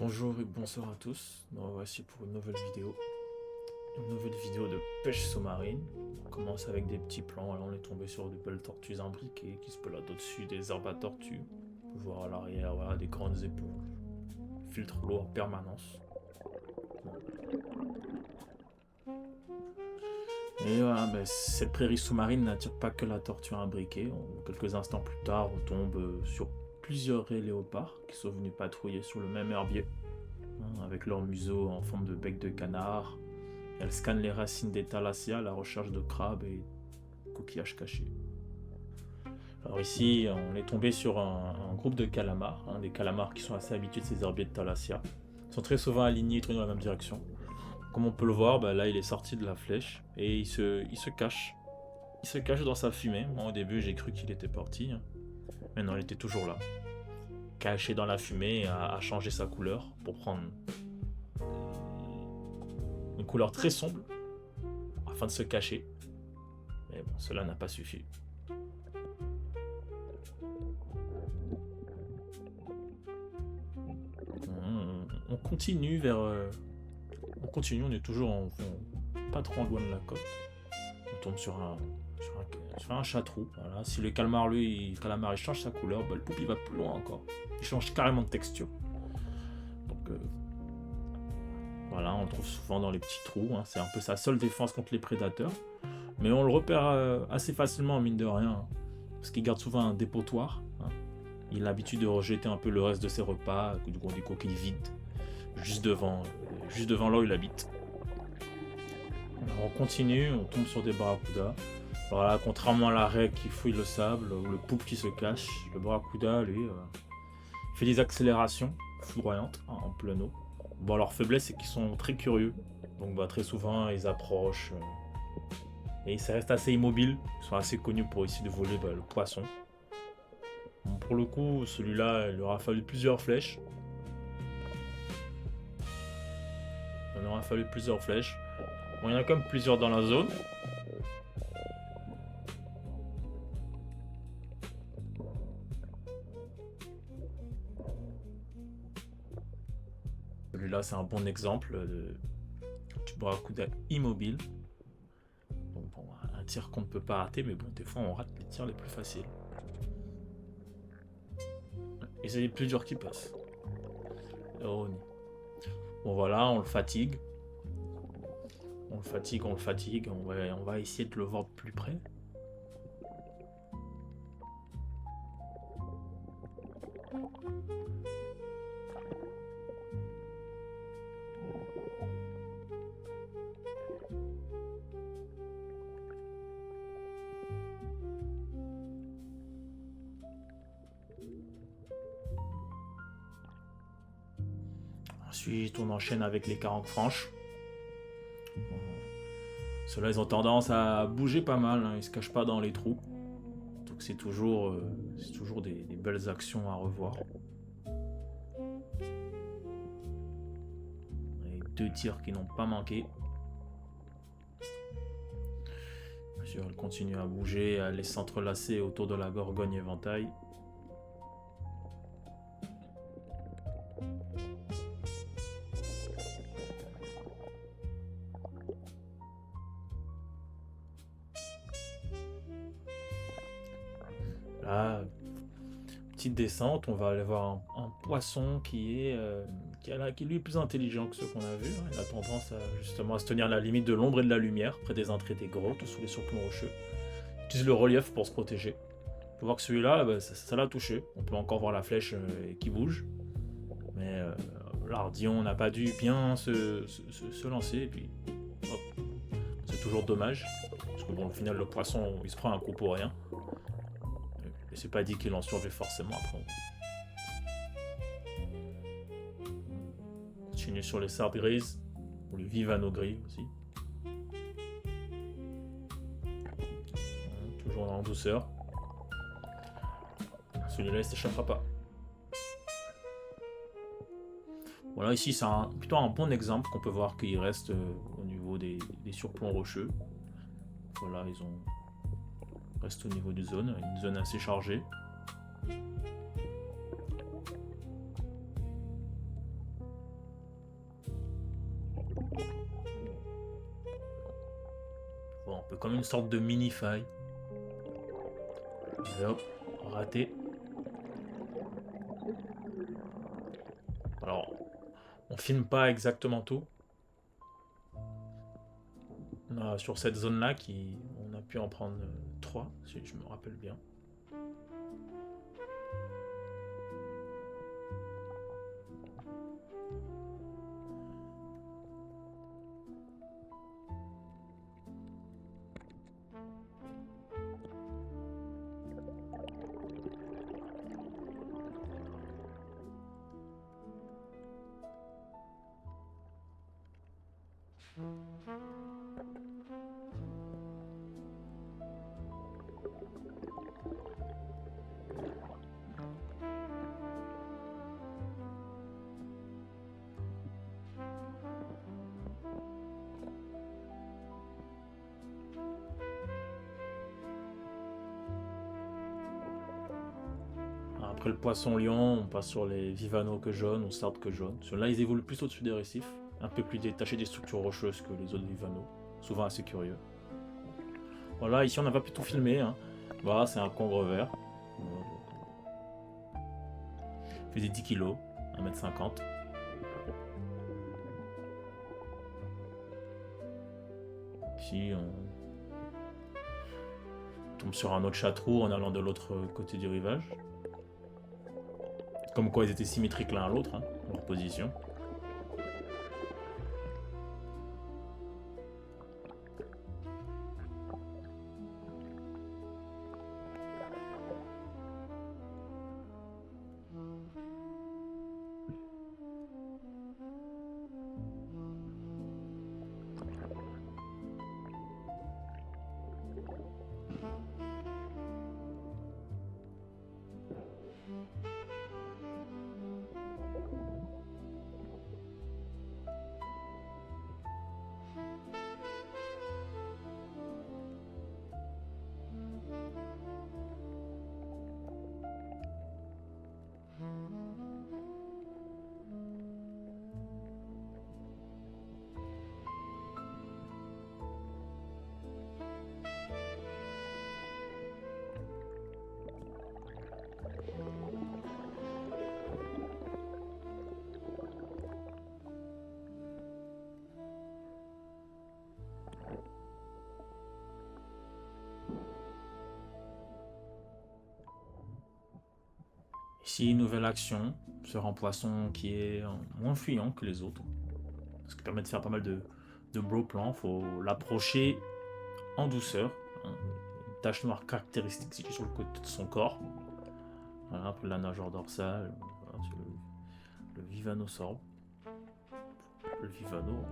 Bonjour et bonsoir à tous, nous voici pour une nouvelle vidéo. Une nouvelle vidéo de pêche sous-marine. On commence avec des petits plans, là on est tombé sur de belles tortues imbriquées qui se peladent au-dessus des herbes à tortues. On peut voir à l'arrière, voilà, des grandes éponges. Filtre l'eau en permanence. Et voilà, cette prairie sous-marine n'attire pas que la tortue imbriquée. Quelques instants plus tard, on tombe sur plusieurs raies léopards qui sont venus patrouiller sur le même herbier, avec leur museau en forme de bec de canard. Elles scannent les racines des thalassia à la recherche de crabes et coquillages cachés. Alors ici, on est tombé sur un groupe de calamars, des calamars qui sont assez habitués de ces herbiers de thalassia. Ils sont très souvent alignés et tournés dans la même direction. Comme on peut le voir, là il est sorti de la flèche et il se cache. Il se cache dans sa fumée. Moi au début j'ai cru qu'il était parti, mais non, il était toujours là. Caché dans la fumée, à changer sa couleur pour prendre une couleur très sombre afin de se cacher. Mais bon, cela n'a pas suffi. On continue vers... On continue, on est toujours pas trop loin de la côte. On tombe sur un chatrou. Voilà. Si le calamar, il change sa couleur, le poupe il va plus loin encore. Il change carrément de texture. Donc voilà, on le trouve souvent dans les petits trous. C'est un peu sa seule défense contre les prédateurs. Mais on le repère assez facilement, mine de rien. Parce qu'il garde souvent un dépotoir. Il a l'habitude de rejeter un peu le reste de ses repas, des coquilles vides, juste devant là où il habite. Alors on continue, on tombe sur des barracudas. Voilà, contrairement à la raie qui fouille le sable ou le poupe qui se cache, le barracuda, lui, fait des accélérations foudroyantes en pleine eau. Bon, leur faiblesse, c'est qu'ils sont très curieux. Donc très souvent, ils approchent. Et ça reste assez immobile. Ils sont assez connus pour essayer de voler le poisson. Bon, pour le coup, celui-là, il aura fallu plusieurs flèches. Il en aura fallu plusieurs flèches. Bon, il y en a quand même plusieurs dans la zone. Celui-là, c'est un bon exemple du barracuda immobile. Donc bon, un tir qu'on ne peut pas rater, mais bon, des fois, on rate les tirs les plus faciles. Et c'est les plus durs qui passent. Oh. Bon voilà, on le fatigue. On le fatigue. On va essayer de le voir de plus près. Ensuite, on enchaîne avec les carangues franches. Bon, ceux-là, ils ont tendance à bouger pas mal. Ils se cachent pas dans les trous. Donc c'est toujours des belles actions à revoir. Et 2 tirs qui n'ont pas manqué. Bien sûr, elle continue à bouger, à aller s'entrelacer autour de la gorgogne éventail. Là, petite descente, on va aller voir un poisson qui lui est plus intelligent que ceux qu'on a vus. Il a tendance justement à se tenir à la limite de l'ombre et de la lumière, près des entrées des grottes ou sous les surplombs rocheux. Il utilise le relief pour se protéger. On peut voir que celui-là, ça l'a touché. On peut encore voir la flèche qui bouge. Mais l'Ardillon n'a pas dû bien se lancer. Et puis, hop. C'est toujours dommage. Parce que bon, au final, le poisson, il se prend un coup pour rien. Et c'est pas dit qu'il en survit forcément après. On continue sur les sardes grises, ou les vivano gris aussi. Toujours en douceur. Celui-là, il s'échappera pas. Voilà, ici, c'est plutôt un bon exemple qu'on peut voir qu'il reste au niveau des surplombs rocheux. Voilà, ils restent au niveau d'une zone assez chargée. comme une sorte de mini-faille. Et hop, raté. Alors, on filme pas exactement tout. Sur cette zone-là, on a pu en prendre 3, si je me rappelle bien. Après le poisson-lion, on passe sur les vivanos que jaunes ou sardes que jaunes. Ceux-là, ils évoluent plus au-dessus des récifs, un peu plus détachés des structures rocheuses que les autres vivanos, souvent assez curieux. Voilà, ici on n'a pas pu tout filmer. Hein. Voilà, c'est un congre vert. Il faisait 10 kg, 1,50 m. Ici, on tombe sur un autre chatrou en allant de l'autre côté du rivage. Comme quoi ils étaient symétriques l'un à l'autre, hein, leur position. Ici, nouvelle action sur un poisson qui est moins fuyant que les autres. Ce qui permet de faire pas mal de bro plans. Il faut l'approcher en douceur. Hein. Une tache noire caractéristique située sur le côté de son corps. Voilà, pour la nageoire dorsale. Voilà, le vivanosaure. Le vivano.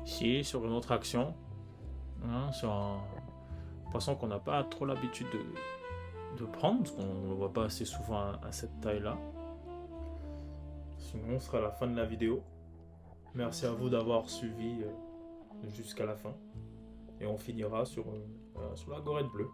Ici, sur une autre action, hein, sur un poisson qu'on n'a pas trop l'habitude de prendre, parce qu'on ne le voit pas assez souvent à cette taille-là. Sinon, on sera à la fin de la vidéo. Merci à vous d'avoir suivi jusqu'à la fin. Et on finira sur la gorette bleue.